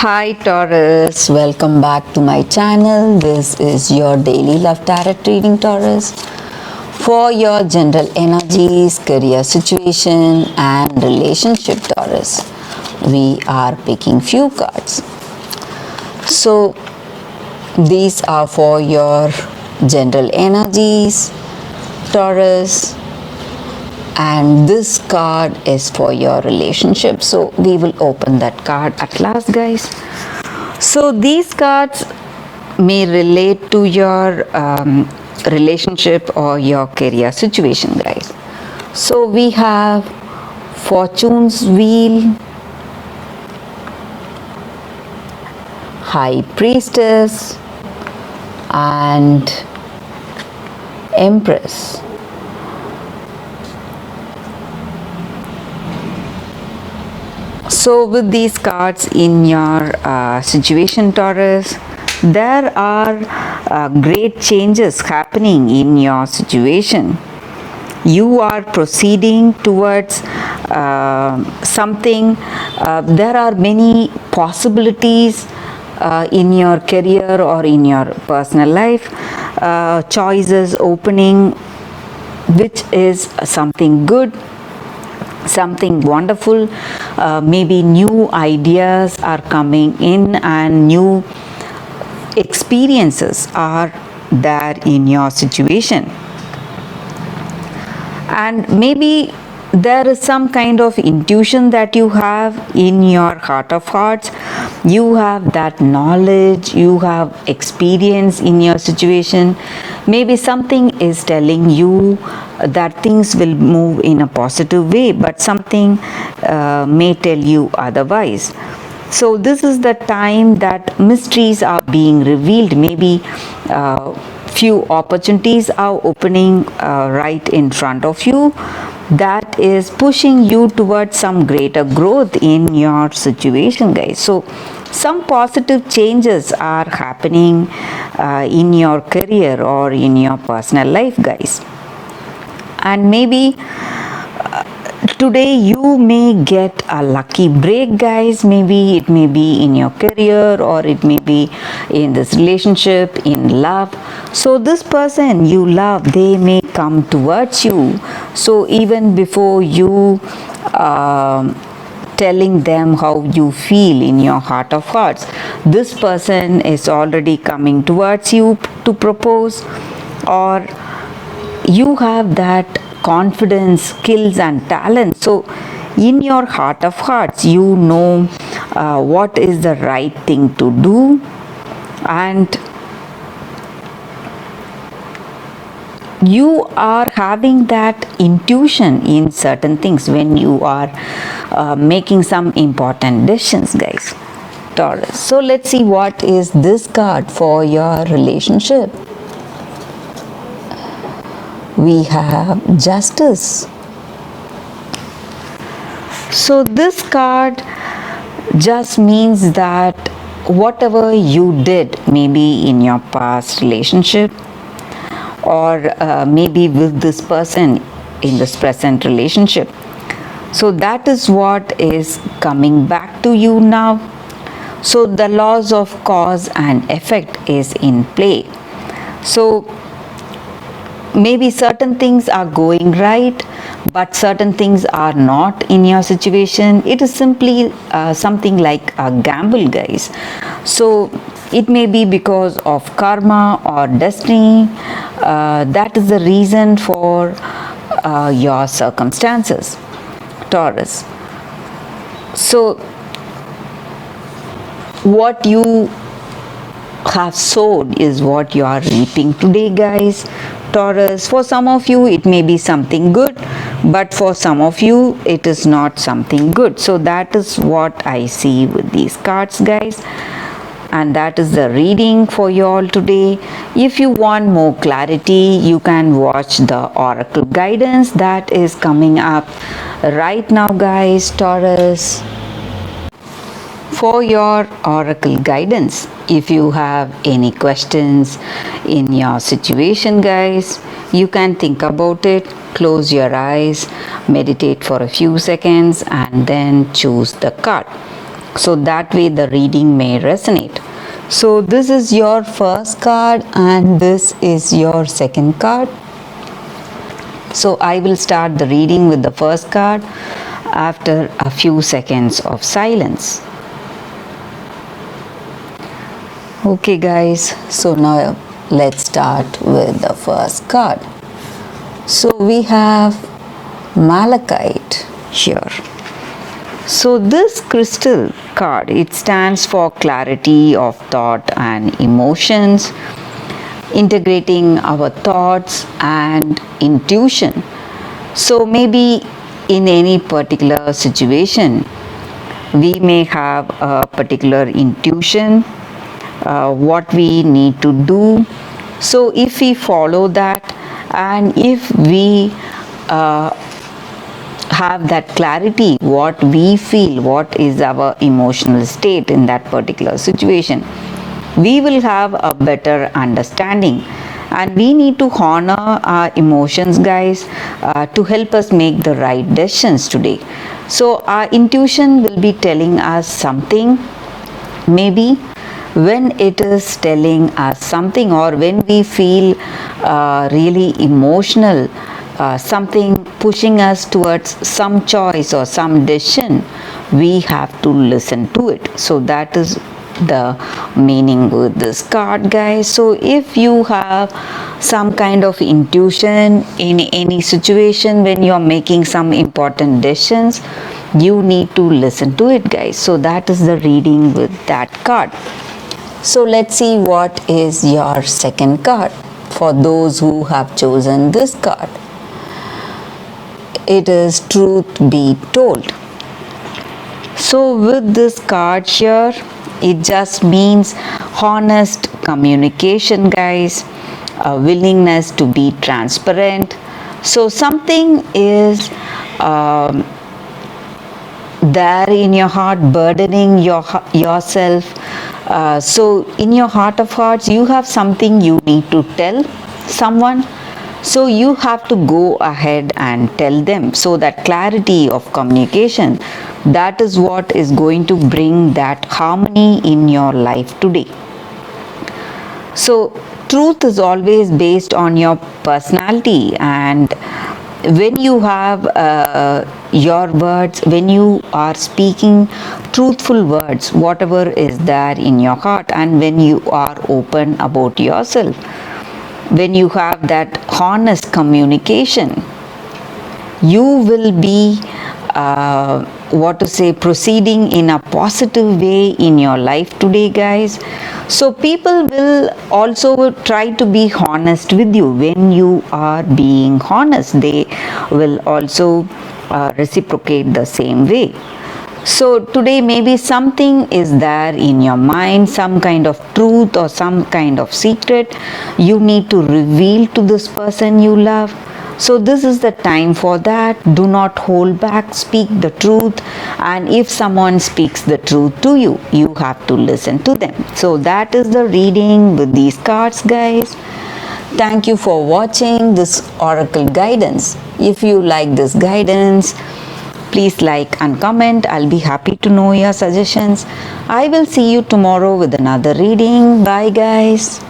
Hi Taurus, welcome back to my channel. This is your daily love tarot reading, Taurus, for your general energies, career situation and relationship, Taurus. We are picking few cards. So these are for your general energies, Taurus, and this card is for your relationship. So we will open that card at last, guys. So these cards may relate to your relationship or your career situation, guys. So we have Fortune's Wheel, High Priestess and Empress. So with these cards in your situation, Taurus, there are great changes happening in your situation. You are proceeding towards something. There are many possibilities in your career or in your personal life. Choices opening, which is something good, something wonderful. Maybe new ideas are coming in and new experiences are there in your situation. And maybe there is some kind of intuition that you have in your heart of hearts. You have that knowledge, you have experience in your situation. Maybe something is telling you that things will move in a positive way, but something may tell you otherwise. So this is the time that mysteries are being revealed. Maybe few opportunities are opening right in front of you, that is pushing you towards some greater growth in your situation, guys. So some positive changes are happening in your career or in your personal life, guys. And maybe today you may get a lucky break, guys. Maybe it may be in your career or it may be in this relationship, in love. So this person you love, they may come towards you. So even before you telling them how you feel in your heart of hearts, this person is already coming towards you to propose, or you have that confidence, skills and talent. So in your heart of hearts, you know what is the right thing to do, and you are having that intuition in certain things when you are making some important decisions, guys, Taurus. So let's see what is this card for your relationship. We have Justice. So this card just means that whatever you did, maybe in your past relationship or maybe with this person in this present relationship, so that is what is coming back to you now. So the laws of cause and effect is in play. So maybe certain things are going right, but certain things are not in your situation. It is simply something like a gamble, guys. So it may be because of karma or destiny. That is the reason for your circumstances, Taurus. So what you have sowed is what you are reaping today, guys, Taurus. For some of you it may be something good, but for some of you it is not something good. So that is what I see with these cards, guys, and that is the reading for you all today. If you want more clarity, you can watch the oracle guidance that is coming up right now, guys, Taurus. For your oracle guidance, if you have any questions in your situation, guys, you can think about it, close your eyes, meditate for a few seconds and then choose the card. so that way the reading may resonate. So this is your first card and this is your second card. So I will start the reading with the first card after a few seconds of silence. Okay guys, so now let's start with the first card. So we have Malachite here. So this crystal card, it stands for clarity of thought and emotions, integrating our thoughts and intuition. So maybe in any particular situation, we may have a particular intuition, what we need to do. So if we follow that and if we have that clarity, what we feel, what is our emotional state in that particular situation, we will have a better understanding. And we need to honor our emotions, guys, to help us make the right decisions today. So our intuition will be telling us something, maybe when it is telling us something, or when we feel really emotional, something pushing us towards some choice or some decision, we have to listen to it. So that is the meaning with this card, guys. So if you have some kind of intuition in any situation when you are making some important decisions, you need to listen to it, guys. So that is the reading with that card. So let's see what is your second card for those who have chosen this card. It is Truth Be Told. So with this card here, it just means honest communication, guys, a willingness to be transparent. So something is there in your heart, burdening yourself. So in your heart of hearts, you have something you need to tell someone. So you have to go ahead and tell them. So that clarity of communication, that is what is going to bring that harmony in your life today. So truth is always based on your personality, and when you have your words, when you are speaking truthful words, whatever is there in your heart, and when you are open about yourself, when you have that honest communication, you will be proceeding in a positive way in your life today, guys. So people will also try to be honest with you. When you are being honest, they will also reciprocate the same way. So today maybe something is there in your mind, some kind of truth or some kind of secret you need to reveal to this person you love. So this is the time for that. Do not hold back, speak the truth, and if someone speaks the truth to you, you have to listen to them. So that is the reading with these cards, guys. Thank you for watching this oracle guidance. If you like this guidance, please like and comment. I'll be happy to know your suggestions. I will see you tomorrow with another reading. Bye, guys.